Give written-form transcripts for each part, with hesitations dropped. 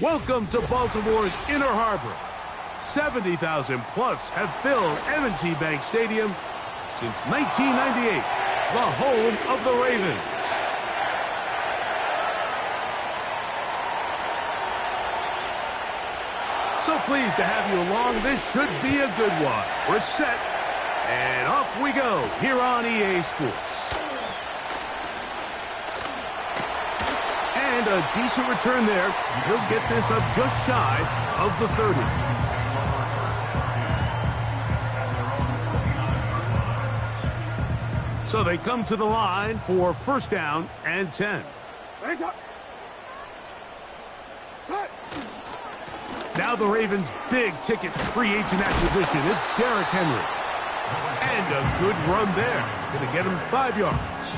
Welcome to Baltimore's Inner Harbor. 70,000 plus have filled M&T Bank Stadium since 1998, the home of the Ravens. So pleased to have you along. This should be a good one. We're set, and off we go here on EA Sports. And a decent return there. He'll get this up just shy of the 30. So they come to the line for first down and 10. Now the Ravens' big-ticket free agent acquisition. It's Derrick Henry. And a good run there. Going to get him 5 yards.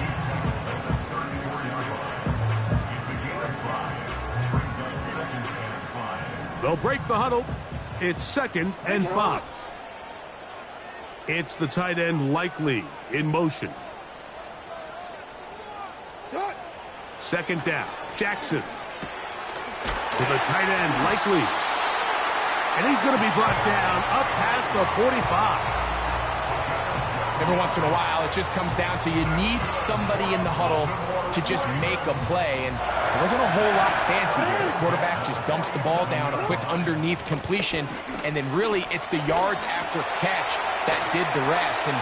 They'll break the huddle. It's 2nd and 5. It's the tight end Likely in motion. 2nd down. Jackson. To the tight end Likely. And he's going to be brought down up past the 45. Every once in a while, it just comes down to you need somebody in the huddle to just make a play. And it wasn't a whole lot fancy here. The quarterback just dumps the ball down, a quick underneath completion, and then really it's the yards after catch that did the rest. And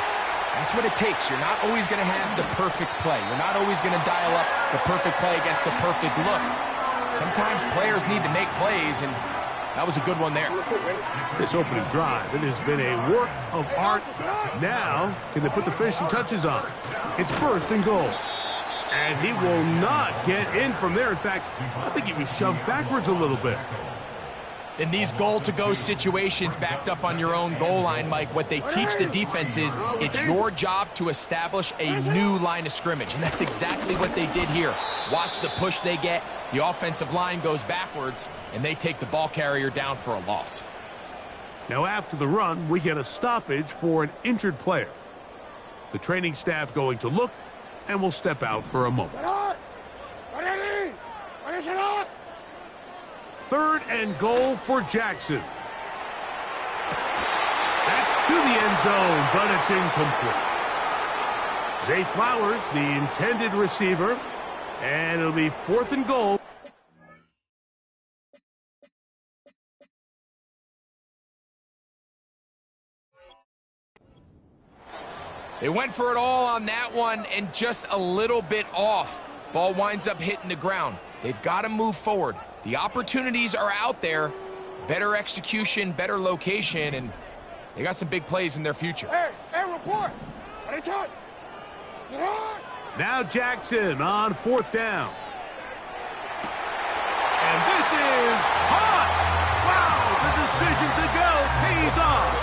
that's what it takes. You're not always going to have the perfect play. You're not always going to dial up the perfect play against the perfect look. Sometimes players need to make plays, and that was a good one there. This opening drive, it has been a work of art. Now, can they put the finishing touches on? It's 1st and goal. And he will not get in from there. In fact, I think he was shoved backwards a little bit. In these goal-to-go situations, backed up on your own goal line, Mike, what they teach the defense is it's your job to establish a new line of scrimmage. And that's exactly what they did here. Watch the push they get. The offensive line goes backwards, and they take the ball carrier down for a loss. Now, after the run, we get a stoppage for an injured player. The training staff going to look, and will step out for a moment. 3rd and goal for Jackson. That's to the end zone, but it's incomplete. Zay Flowers, the intended receiver, and it'll be 4th and goal. They went for it all on that one and just a little bit off. Ball winds up hitting the ground. They've got to move forward. The opportunities are out there. Better execution, better location, and they got some big plays in their future. Hey, report. Now Jackson on 4th down. And this is hot. Wow, the decision to go pays off.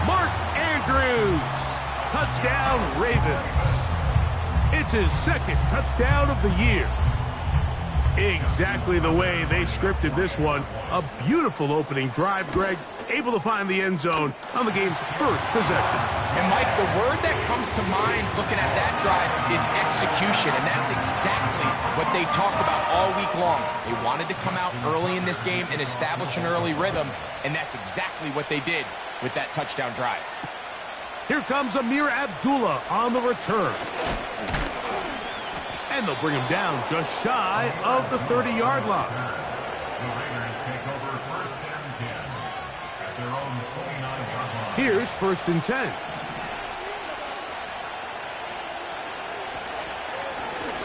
Mark Andrews. Touchdown, Ravens. It's his 2nd touchdown of the year. Exactly the way they scripted this one. A beautiful opening drive, Greg. Able to find the end zone on the game's first possession. And, Mike, the word that comes to mind looking at that drive is execution, and that's exactly what they talked about all week long. They wanted to come out early in this game and establish an early rhythm, and that's exactly what they did with that touchdown drive. Here comes Amir Abdullah on the return. And they'll bring him down just shy of the 30-yard line. Here's 1st and 10.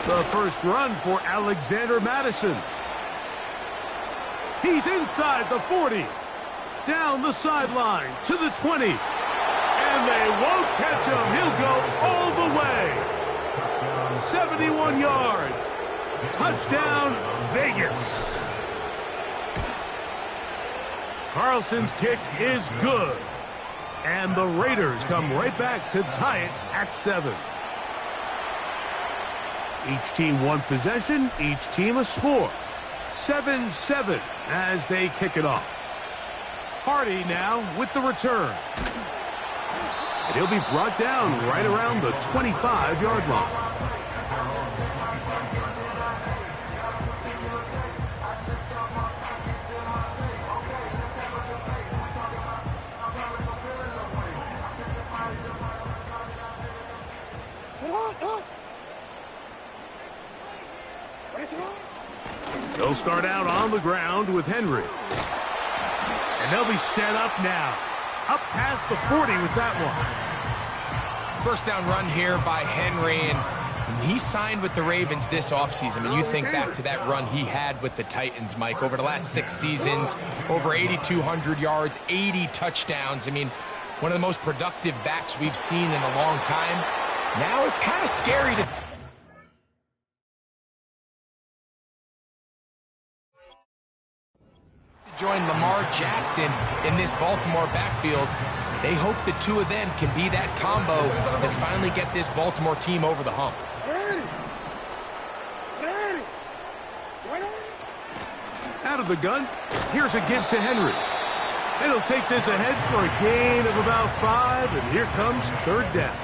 The first run for Alexander Madison. He's inside the 40. Down the sideline to the 20. And they won't catch him. He'll go all the way. 71 yards. Touchdown, Vegas. Carlson's kick is good. And the Raiders come right back to tie it at 7. Each team one possession, each team a score. 7-7 as they kick it off. Hardy now with the return. And he'll be brought down right around the 25-yard line. They'll start out on the ground with Henry. And they'll be set up now. Up past the 40 with that one. First down run here by Henry, and he signed with the Ravens this offseason. And you think back to that run he had with the Titans, Mike, over the last 6 seasons, over 8,200 yards, 80 touchdowns. I mean, one of the most productive backs we've seen in a long time. Now it's kind of scary to join Lamar Jackson in this Baltimore backfield. They hope the two of them can be that combo to finally get this Baltimore team over the hump. Out of the gun, here's a give to Henry. And he'll take this ahead for a gain of about 5, and here comes third down.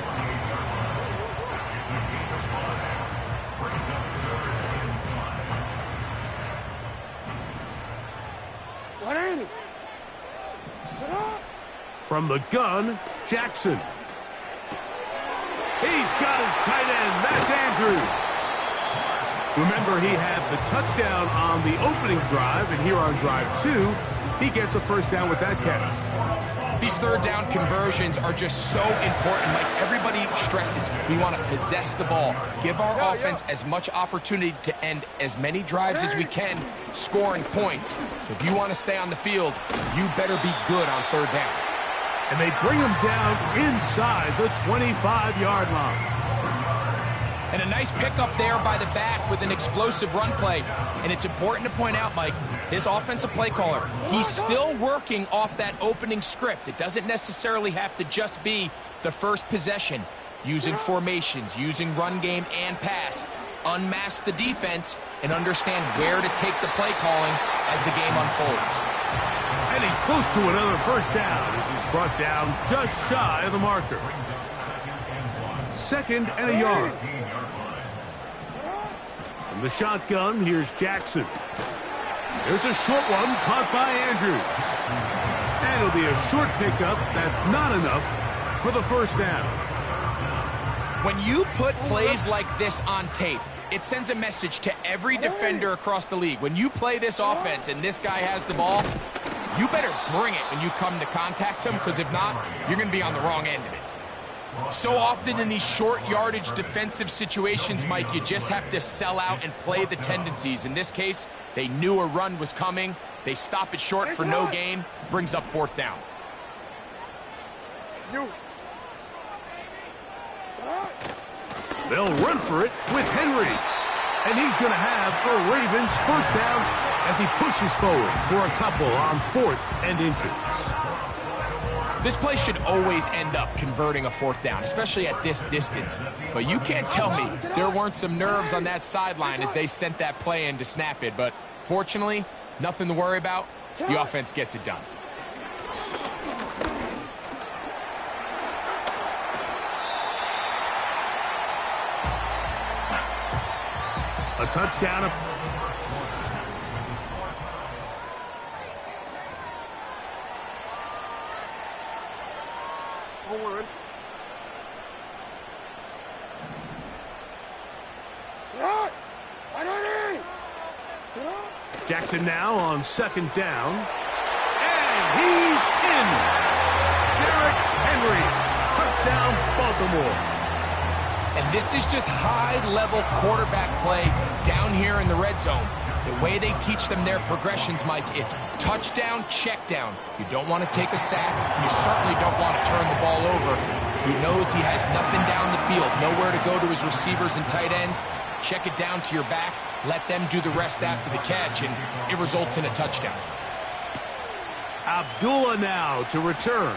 From the gun, Jackson. He's got his tight end. That's Andrews. Remember, he had the touchdown on the opening drive, and here on drive 2, he gets a first down with that catch. These third down conversions are just so important. Like everybody stresses, we want to possess the ball, give our offense as much opportunity to end as many drives as we can, scoring points. So if you want to stay on the field, you better be good on third down. And they bring him down inside the 25-yard line. And a nice pickup there by the back with an explosive run play. And it's important to point out, Mike, this offensive play caller, he's still working off that opening script. It doesn't necessarily have to just be the first possession. Using formations, using run game and pass. Unmask the defense and understand where to take the play calling as the game unfolds. And he's close to another first down as he's brought down just shy of the marker. 2nd and a yard. From the shotgun, here's Jackson. There's a short one caught by Andrews. And it'll be a short pickup. That's not enough for the first down. When you put plays like this on tape, it sends a message to every defender across the league. When you play this offense and this guy has the ball, you better bring it when you come to contact him, because if not, you're going to be on the wrong end of it. So often in these short yardage defensive situations, Mike, you just have to sell out and play the tendencies. In this case, they knew a run was coming. They stop it short for no gain, brings up 4th down. They'll run for it with Henry. And he's going to have a Ravens first down as he pushes forward for a couple on 4th and inches. This play should always end up converting a 4th down, especially at this distance. But you can't tell me there weren't some nerves on that sideline as they sent that play in to snap it. But fortunately, nothing to worry about. The offense gets it done. A touchdown. Jackson now on 2nd down. And he's in. Derrick Henry. Touchdown, Baltimore. And this is just high-level quarterback play down here in the red zone. The way they teach them their progressions, Mike, it's touchdown, check down. You don't want to take a sack. You certainly don't want to turn the ball over. He knows he has nothing down the field, nowhere to go to his receivers and tight ends. Check it down to your back. Let them do the rest after the catch, and it results in a touchdown. Abdullah now to return.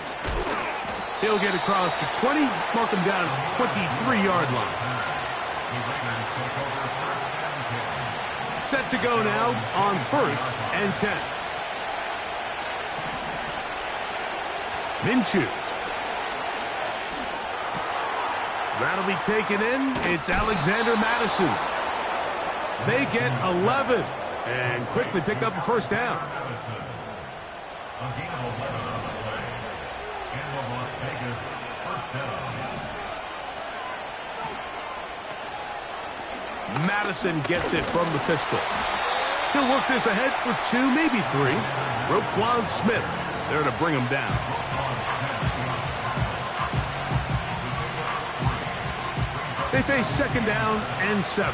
He'll get across the 20, mark him down at the 23-yard line. Set to go now on 1st and 10. Minshew. That'll be taken in. It's Alexander Madison. They get 11 and quickly pick up a first down. Madison gets it from the pistol. He'll work this ahead for 2, maybe 3. Roquan Smith there to bring him down. They face 2nd down and 7.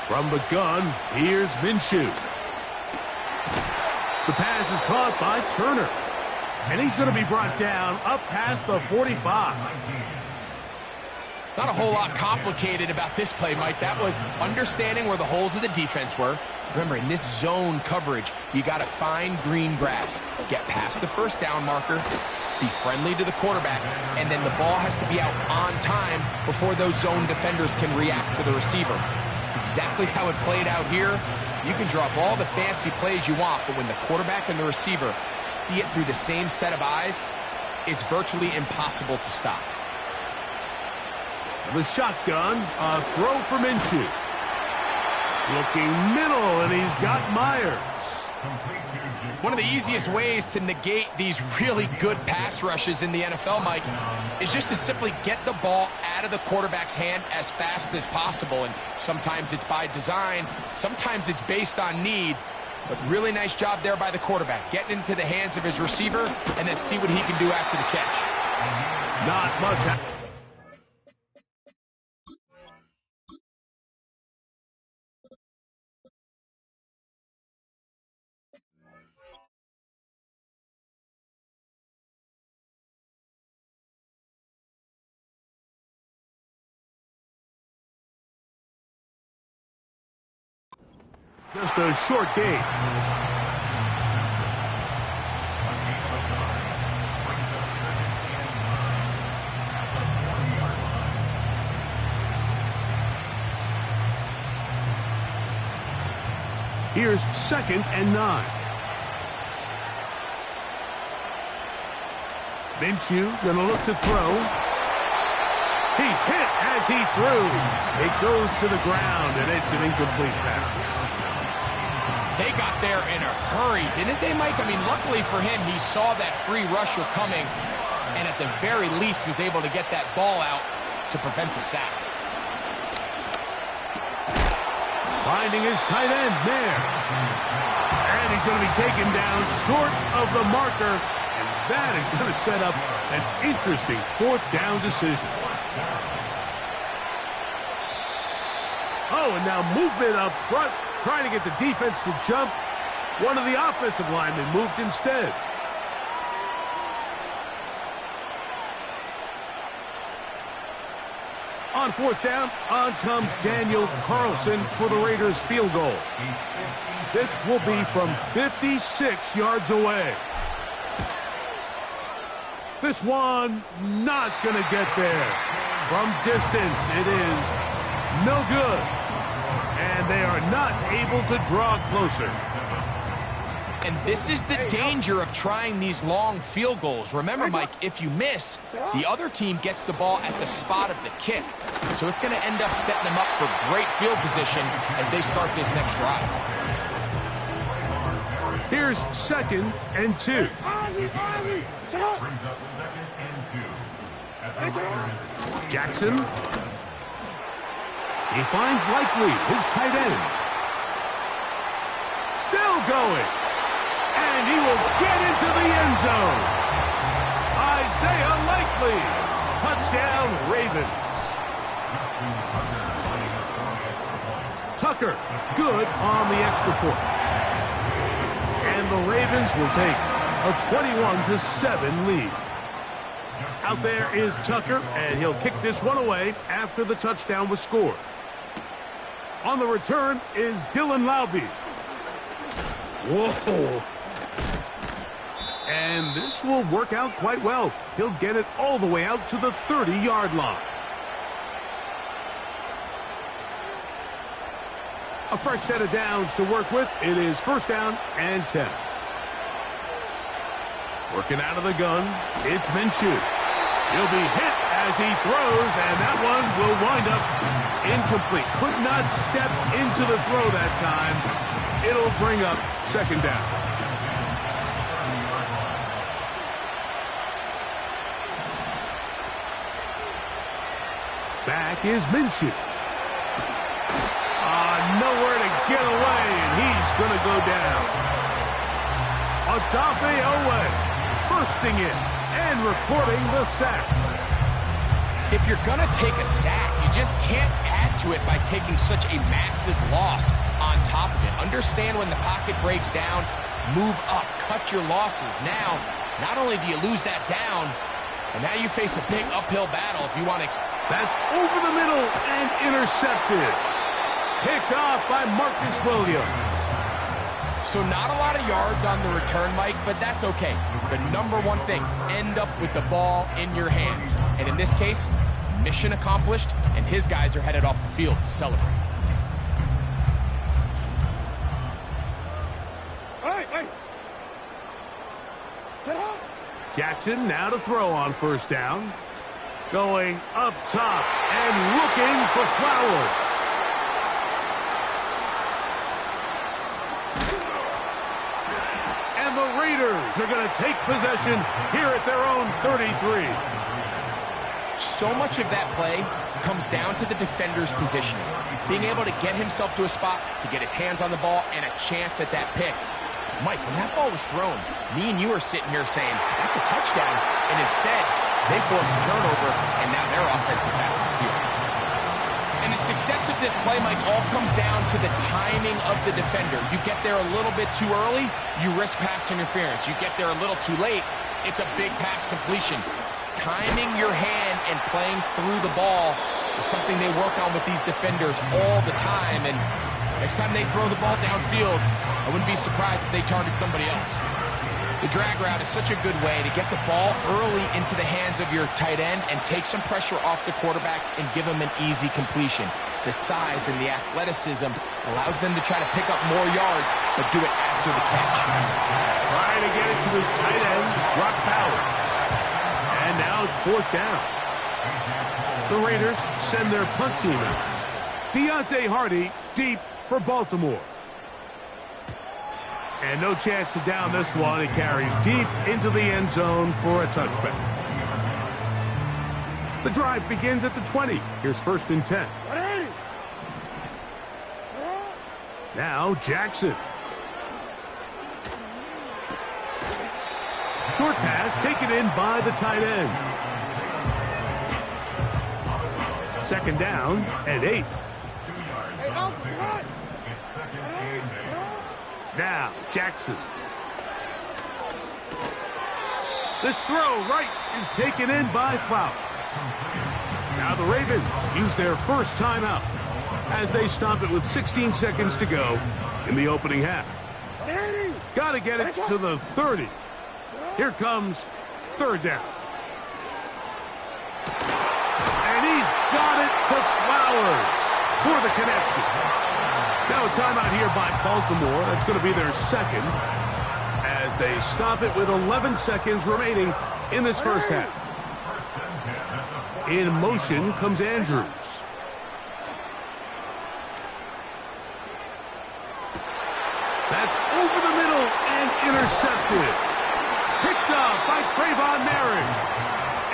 From the gun, here's Minshew. The pass is caught by Turner. And he's going to be brought down up past the 45. Not a whole lot complicated about this play, Mike. That was understanding where the holes of the defense were. Remember, in this zone coverage, you got to find green grass. Get past the 1st down marker, be friendly to the quarterback, and then the ball has to be out on time before those zone defenders can react to the receiver. It's exactly how it played out here. You can draw up all the fancy plays you want, but when the quarterback and the receiver see it through the same set of eyes, it's virtually impossible to stop. The shotgun, a throw for Minshew. Looking middle, and he's got Myers. One of the easiest ways to negate these really good pass rushes in the NFL, Mike, is just to simply get the ball out of the quarterback's hand as fast as possible. And sometimes it's by design, sometimes it's based on need. But really nice job there by the quarterback, getting into the hands of his receiver and then see what he can do after the catch. Not much. Just a short game. Here's 2nd and 9. Minshew gonna look to throw. He's hit as he threw. It goes to the ground, and it's an incomplete pass. They got there in a hurry, didn't they, Mike? I mean, luckily for him, he saw that free rusher coming and at the very least was able to get that ball out to prevent the sack. Finding his tight end there. And he's going to be taken down short of the marker, and that is going to set up an interesting 4th down decision. Oh, and now movement up front. Trying to get the defense to jump. One of the offensive linemen moved instead. On 4th down, on comes Daniel Carlson for the Raiders field goal. This will be from 56 yards away. This one not going to get there. From distance, it is no good. And they are not able to draw closer. And this is the danger of trying these long field goals. Remember, Mike, if you miss, the other team gets the ball at the spot of the kick. So it's going to end up setting them up for great field position as they start this next drive. Here's 2nd and 2. Jackson. He finds Likely, his tight end. Still going. And he will get into the end zone. Isaiah Likely. Touchdown, Ravens. Tucker, good on the extra point. And the Ravens will take a 21-7 lead. Out there is Tucker, and he'll kick this one away after the touchdown was scored. On the return is Dylan Laube. Whoa. And this will work out quite well. He'll get it all the way out to the 30-yard line. A fresh set of downs to work with. It is 1st down and 10. Working out of the gun, it's Minshew. He'll be hit as he throws, and that one will wind up incomplete. Could not step into the throw that time. It'll bring up 2nd down. quarterback is Minshew. Nowhere to get away, and he's going to go down. Odafe Owe bursting in and recording the sack. If you're going to take a sack, you just can't add to it by taking such a massive loss on top of it. Understand when the pocket breaks down, move up, cut your losses. Now, not only do you lose that down, but now you face a big uphill battle if you want to... That's over the middle and intercepted. Picked off by Marcus Williams. So not a lot of yards on the return, Mike, but that's okay. The number one thing, end up with the ball in your hands. And in this case, mission accomplished, and his guys are headed off the field to celebrate. Jackson now to throw on first down. Going up top and looking for Flowers. And the Raiders are going to take possession here at their own 33. So much of that play comes down to the defender's positioning. Being able to get himself to a spot, to get his hands on the ball, and a chance at that pick. Mike, when that ball was thrown, me and you are sitting here saying, that's a touchdown. And instead, they force a turnover, and now their offense is back on the field. And the success of this play, Mike, all comes down to the timing of the defender. You get there a little bit too early, you risk pass interference. You get there a little too late, it's a big pass completion. Timing your hand and playing through the ball is something they work on with these defenders all the time. And next time they throw the ball downfield, I wouldn't be surprised if they target somebody else. The drag route is such a good way to get the ball early into the hands of your tight end and take some pressure off the quarterback and give him an easy completion. The size and the athleticism allows them to try to pick up more yards, but do it after the catch. Trying to get it to his tight end, Brock Bowers. And now it's fourth down. The Raiders send their punt team out. Deontay Hardy deep for Baltimore. And no chance to down this one. It carries deep into the end zone for a touchback. The drive begins at the 20. Here's first and 10. Now Jackson. Short pass taken in by the tight end. Second down and 8. Now, Jackson. This throw right is taken in by Flowers. Now the Ravens use their first timeout as they stop it with 16 seconds to go in the opening half. Got to get it to the 30. Here comes third down. And he's got it to Flowers for the connection. Now a timeout here by Baltimore. That's going to be their second as they stop it with 11 seconds remaining in this first half. In motion comes Andrews. That's over the middle and intercepted. Picked off by Trayvon Merrick.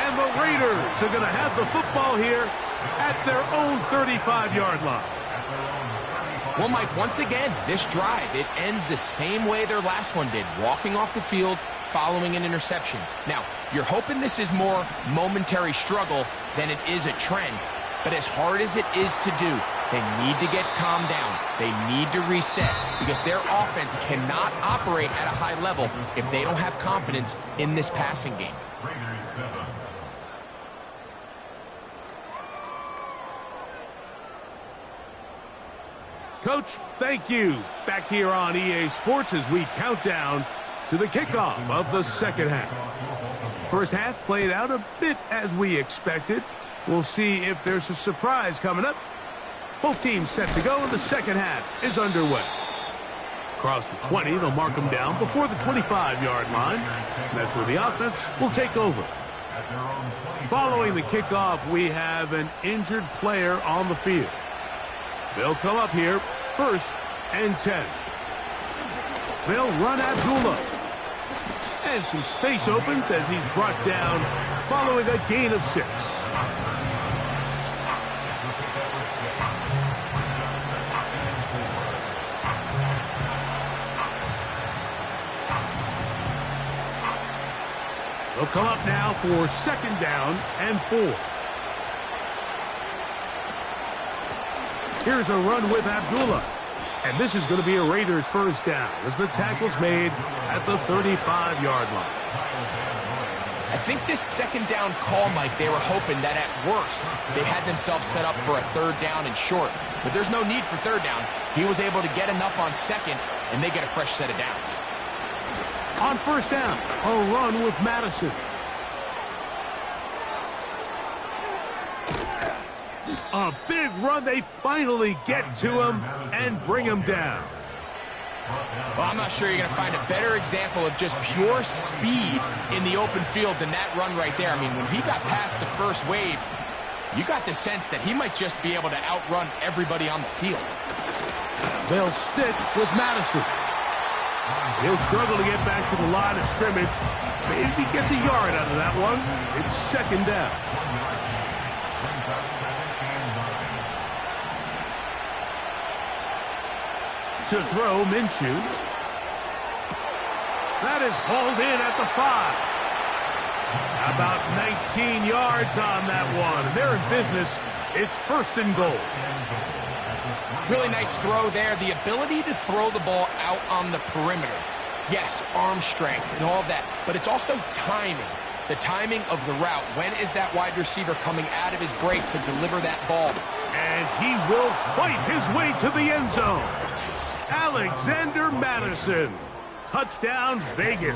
And the Raiders are going to have the football here at their own 35-yard line. Well, Mike, once again, this drive, it ends the same way their last one did, walking off the field, following an interception. Now, you're hoping this is more momentary struggle than it is a trend, but as hard as it is to do, they need to get calmed down. They need to reset because their offense cannot operate at a high level if they don't have confidence in this passing game. Coach, thank you. Back here on EA Sports as we count down to the kickoff of the second half. First half played out a bit as we expected. We'll see if there's a surprise coming up. Both teams set to go, and the second half is underway. Across the 20, they'll mark them down before the 25-yard line. And that's where the offense will take over. Following the kickoff, we have an injured player on the field. They'll come up here, first and 10. They'll run Abdullah. And some space opens as he's brought down following a gain of 6. They'll come up now for 2nd down and 4. Here's a run with Abdullah. And this is going to be a Raiders 1st down as the tackle's made at the 35-yard line. I think this 2nd down call, Mike, they were hoping that at worst they had themselves set up for a 3rd down and short. But there's no need for 3rd down. He was able to get enough on 2nd, and they get a fresh set of downs. On 1st down, a run with Madison. A big run. They finally get to him and bring him down. Well, I'm not sure you're going to find a better example of just pure speed in the open field than that run right there. I mean, when he got past the first wave, you got the sense that he might just be able to outrun everybody on the field. They'll stick with Madison. He'll struggle to get back to the line of scrimmage. Maybe he gets a yard out of that one. It's 2nd down. To throw, Minshew. That is hauled in at the 5. About 19 yards on that one. They're in business. It's 1st and goal. Really nice throw there. The ability to throw the ball out on the perimeter. Yes, arm strength and all of that, but it's also timing. The timing of the route. When is that wide receiver coming out of his break to deliver that ball? And he will fight his way to the end zone. Alexander Madison. Touchdown, Vegas.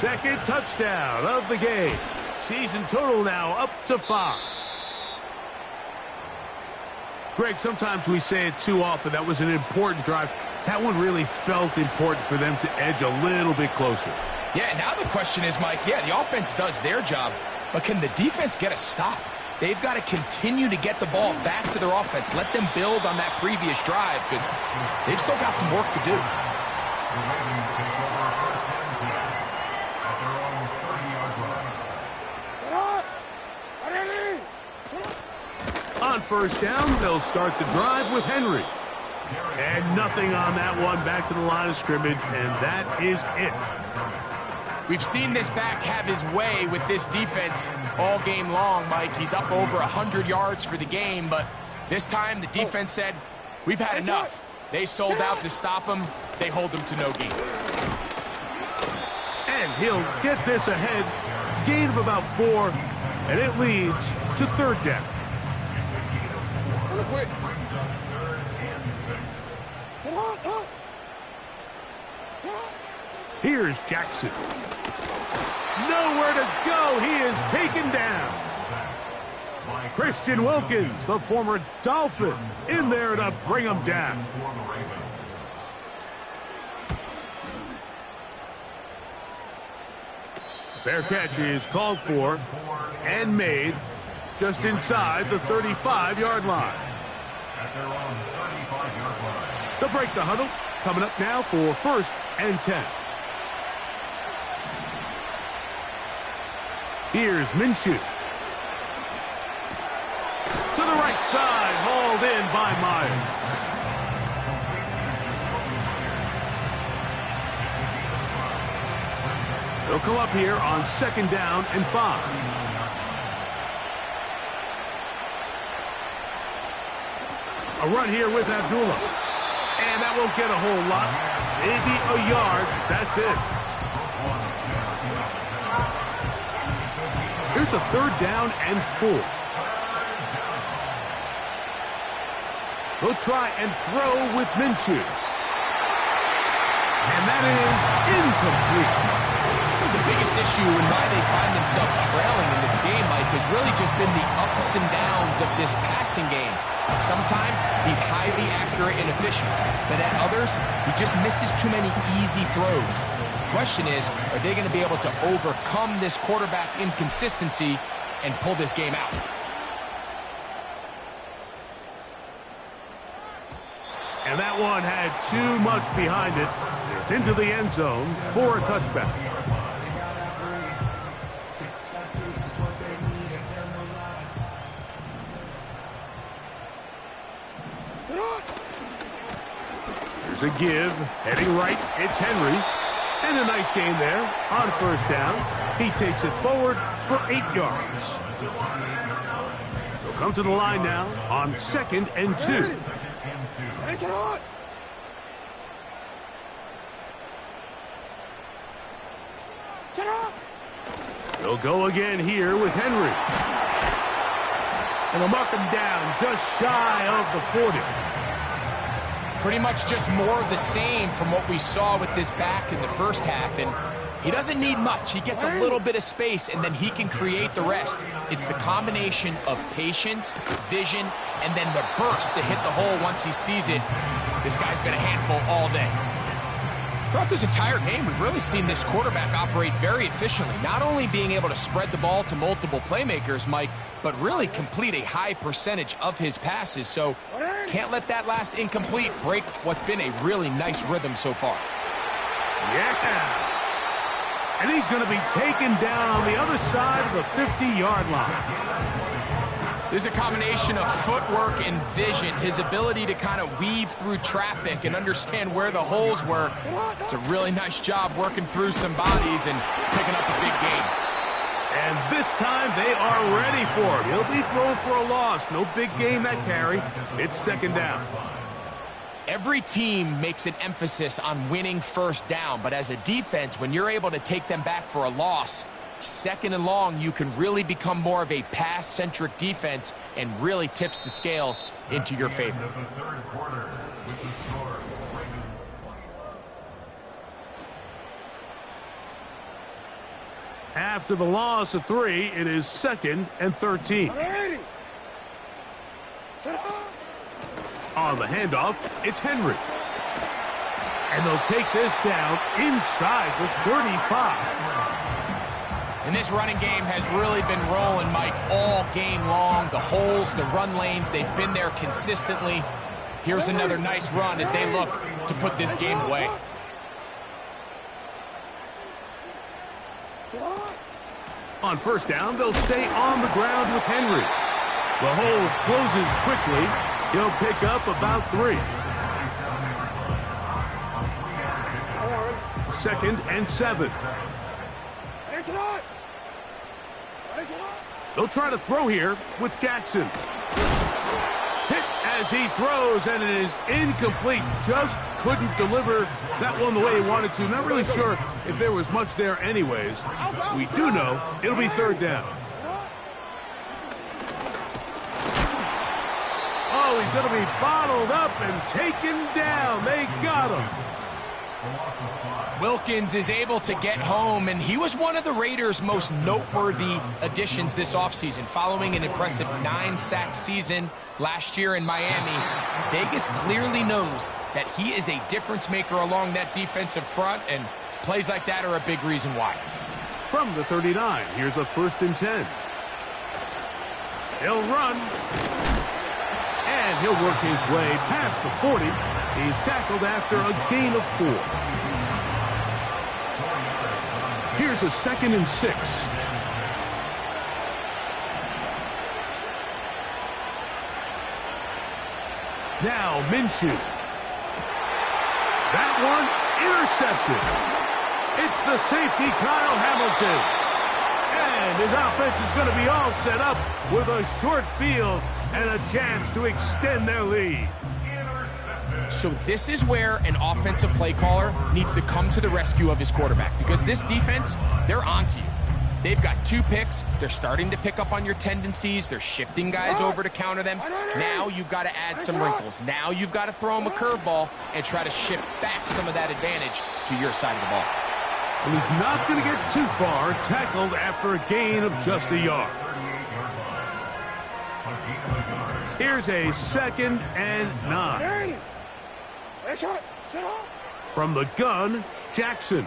2nd touchdown of the game. Season total now up to 5. Greg, sometimes we say it too often. That was an important drive. That one really felt important for them to edge a little bit closer. Yeah, now the question is, Mike, yeah, the offense does their job, but can the defense get a stop? They've got to continue to get the ball back to their offense. Let them build on that previous drive because they've still got some work to do. On 1st down, they'll start the drive with Henry. And nothing on that one, back to the line of scrimmage, and that is it. We've seen this back have his way with this defense all game long, Mike. He's up over 100 yards for the game, but this time the defense said, we've had enough. They sold out to stop him. They hold him to no gain. And he'll get this ahead. Gain of about 4, and it leads to 3rd down. Here's Jackson. Nowhere to go. He is taken down. Christian Wilkins, the former Dolphin, in there to bring him down. Fair catch is called for and made just inside the 35-yard line. They'll break the huddle. Coming up now for 1st and 10. Here's Minshew. To the right side, hauled in by Myers. They'll come up here on 2nd down and 5. A run here with Abdullah. And that won't get a whole lot. Maybe a yard. That's it. Here's a 3rd down and 4. He'll try and throw with Minshew. And that is incomplete. The biggest issue and why they find themselves trailing in this game, Mike, has really just been the ups and downs of this passing game. And sometimes he's highly accurate and efficient, but at others, he just misses too many easy throws. The question is, are they going to be able to overcome this quarterback inconsistency and pull this game out? And that one had too much behind it. It's into the end zone for a touchback. There's a give. Heading right, it's Henry. And a nice gain there on first down. He takes it forward for 8 yards. He'll come to the line now on 2nd and 2. He'll go again here with Henry. And they'll mark him down just shy of the 40. Pretty much just more of the same from what we saw with this back in the first half. And he doesn't need much. He gets a little bit of space, and then he can create the rest. It's the combination of patience, vision, and then the burst to hit the hole once he sees it. This guy's been a handful all day. Throughout this entire game, we've really seen this quarterback operate very efficiently, not only being able to spread the ball to multiple playmakers, Mike, but really complete a high percentage of his passes. So can't let that last incomplete break what's been a really nice rhythm so far. Yeah. And he's going to be taken down on the other side of the 50-yard line. There's a combination of footwork and vision, his ability to kind of weave through traffic and understand where the holes were. It's a really nice job working through some bodies and picking up a big gain. And this time they are ready for him. He'll be thrown for a loss. No big gain that carry. It's 2nd down. Every team makes an emphasis on winning first down, but as a defense, when you're able to take them back for a loss, 2nd and long, you can really become more of a pass-centric defense and really tips the scales into your favor. After the loss of 3, it is 2nd and 13. On the handoff, it's Henry. And they'll take this down inside the 35. And this running game has really been rolling, Mike, all game long. The holes, the run lanes, they've been there consistently. Here's another nice run as they look to put this game away. On first down, they'll stay on the ground with Henry. The hole closes quickly. He'll pick up about 3. 2nd and 7. They'll try to throw here with Jackson. Hit as he throws, and it is incomplete. Just couldn't deliver that one the way he wanted to. Not really sure if there was much there anyways. We do know it'll be 3rd down. Oh, he's going to be bottled up and taken down. They got him. Wilkins is able to get home, and he was one of the Raiders' most noteworthy additions this offseason. Following an impressive 9-sack season last year in Miami, Vegas clearly knows that he is a difference maker along that defensive front, and plays like that are a big reason why. From the 39, here's a 1st and 10. He'll run, and he'll work his way past the 40. He's tackled after a gain of 4. Here's a 2nd and 6. Now Minshew. That one intercepted. It's the safety, Kyle Hamilton. And his offense is going to be all set up with a short field and a chance to extend their lead. So this is where an offensive play caller needs to come to the rescue of his quarterback, because this defense, they're onto you. They've got 2 picks. They're starting to pick up on your tendencies. They're shifting guys over to counter them. Now you've got to add some wrinkles. Now you've got to throw them a curveball and try to shift back some of that advantage to your side of the ball. And he's not going to get too far, tackled after a gain of just a yard. Here's a 2nd and 9. From the gun, Jackson.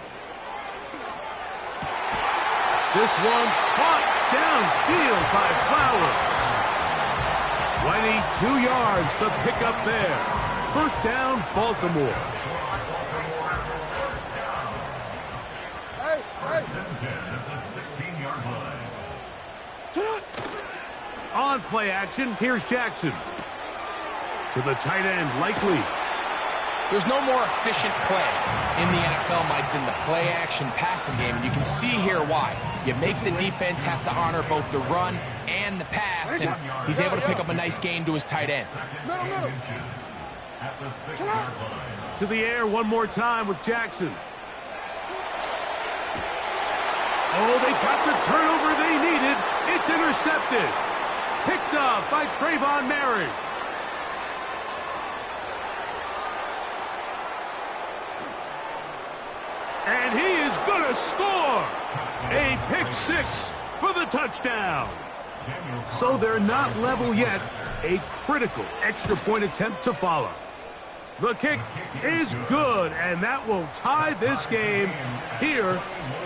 This one caught downfield by Flowers. Why need 2 yards to pick up there? 1st down, Baltimore. On play action, here's Jackson. To the tight end, Likely. There's no more efficient play in the NFL, Mike, than the play-action passing game. And you can see here why. You make the defense have to honor both the run and the pass, and he's able to pick up a nice gain to his tight end. To the air one more time with Jackson. Oh, they got the turnover they needed. It's intercepted. Picked up by Trayvon Merrick. And he is going to score. A pick six for the touchdown. So they're not level yet. A critical extra point attempt to follow. The kick is good, and that will tie this game here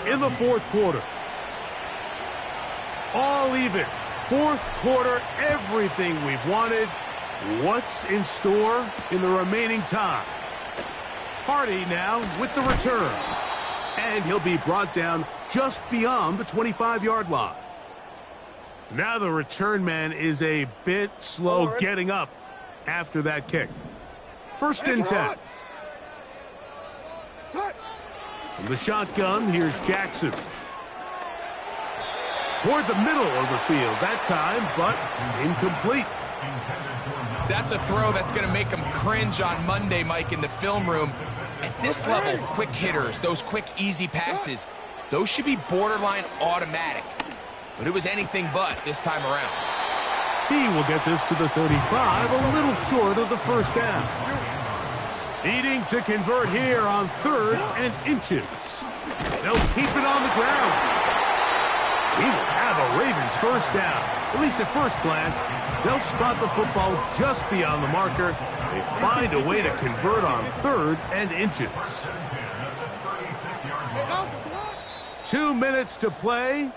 in the fourth quarter. All even. Fourth quarter, everything we've wanted. What's in store in the remaining time? Hardy now with the return. And he'll be brought down just beyond the 25-yard line. Now the return man is a bit slow getting up after that kick. First and 10. From the shotgun, here's Jackson. Toward the middle of the field that time, but incomplete. That's a throw that's going to make him cringe on Monday, Mike, in the film room. At this level, quick hitters, those quick, easy passes, those should be borderline automatic. But it was anything but this time around. He will get this to the 35, a little short of the first down. Needing to convert here on 3rd and inches. They'll keep it on the ground. He will have a Ravens first down. At least at first glance, they'll spot the football just beyond the marker. They find a way to convert on 3rd and inches. 2 minutes to play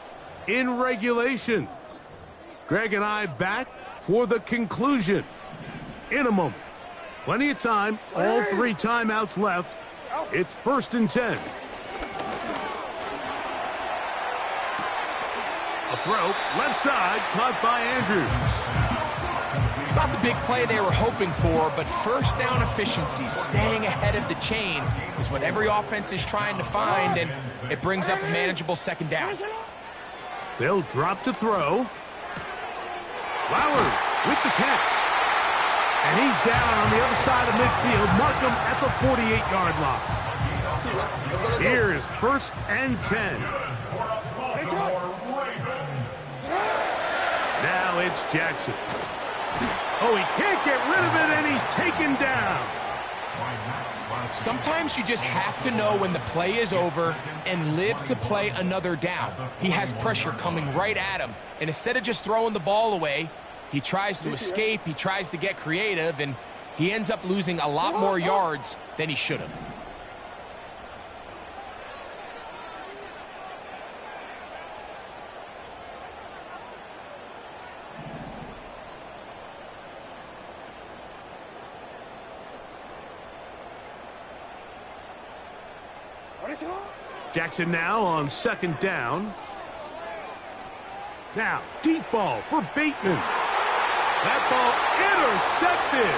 in regulation. Greg and I back for the conclusion in a moment. Plenty of time, all 3 timeouts left. It's 1st and 10. A throw, left side, caught by Andrews. It's not the big play they were hoping for, but first down efficiency, staying ahead of the chains, is what every offense is trying to find, and it brings up a manageable second down. They'll drop to throw. Flowers with the catch. And he's down on the other side of midfield. Markham at the 48-yard line. Here is 1st and 10. Now it's Jackson. Oh, he can't get rid of it, and he's taken down. Sometimes you just have to know when the play is over and live to play another down. He has pressure coming right at him, and instead of just throwing the ball away, he tries to escape, he tries to get creative, and he ends up losing a lot more yards than he should have. Jackson now on 2nd down. Now, deep ball for Bateman. That ball intercepted.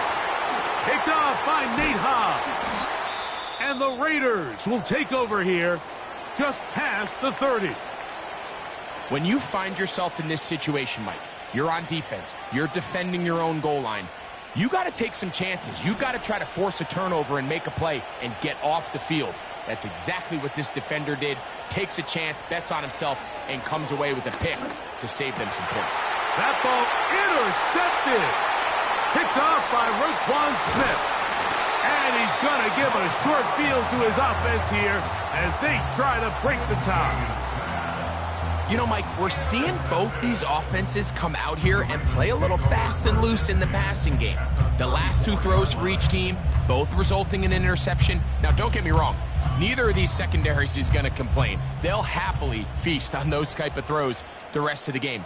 Picked off by Nate Hobbs. And the Raiders will take over here just past the 30. When you find yourself in this situation, Mike, you're on defense, you're defending your own goal line, you got to take some chances. You got to try to force a turnover and make a play and get off the field. That's exactly what this defender did. Takes a chance, bets on himself, and comes away with a pick to save them some points. That ball intercepted. Picked off by Roquan Smith. And he's going to give a short field to his offense here as they try to break the tie. You know, Mike, we're seeing both these offenses come out here and play a little fast and loose in the passing game. The last 2 throws for each team, both resulting in an interception. Now, don't get me wrong. Neither of these secondaries is going to complain. They'll happily feast on those type of throws the rest of the game.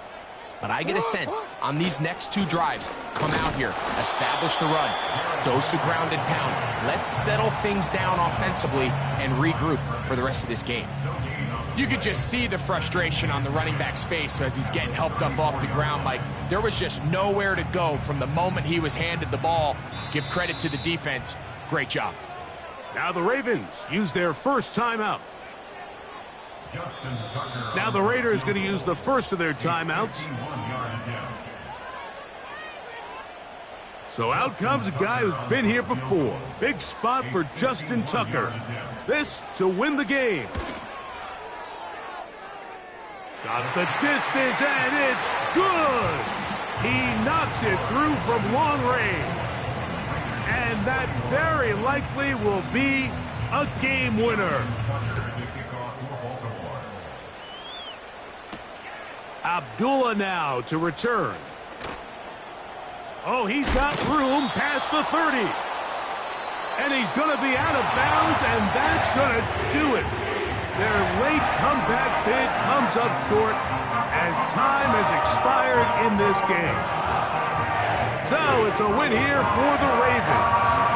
But I get a sense on these next 2 drives, come out here, establish the run, dose of ground and pound. Let's settle things down offensively and regroup for the rest of this game. You could just see the frustration on the running back's face as he's getting helped up off the ground. Like, there was just nowhere to go from the moment he was handed the ball. Give credit to the defense. Great job. Now the Ravens use their first timeout. Now the Raiders going to use the first of their timeouts. So out comes a guy who's been here before. Big spot for Justin Tucker. This to win the game. Got the distance, and it's good. He knocks it through from long range. And that very likely will be a game winner. Abdullah now to return. Oh, he's got room past the 30. And he's going to be out of bounds, and that's going to do it. Their late comeback bid comes up short as time has expired in this game. So it's a win here for the Ravens.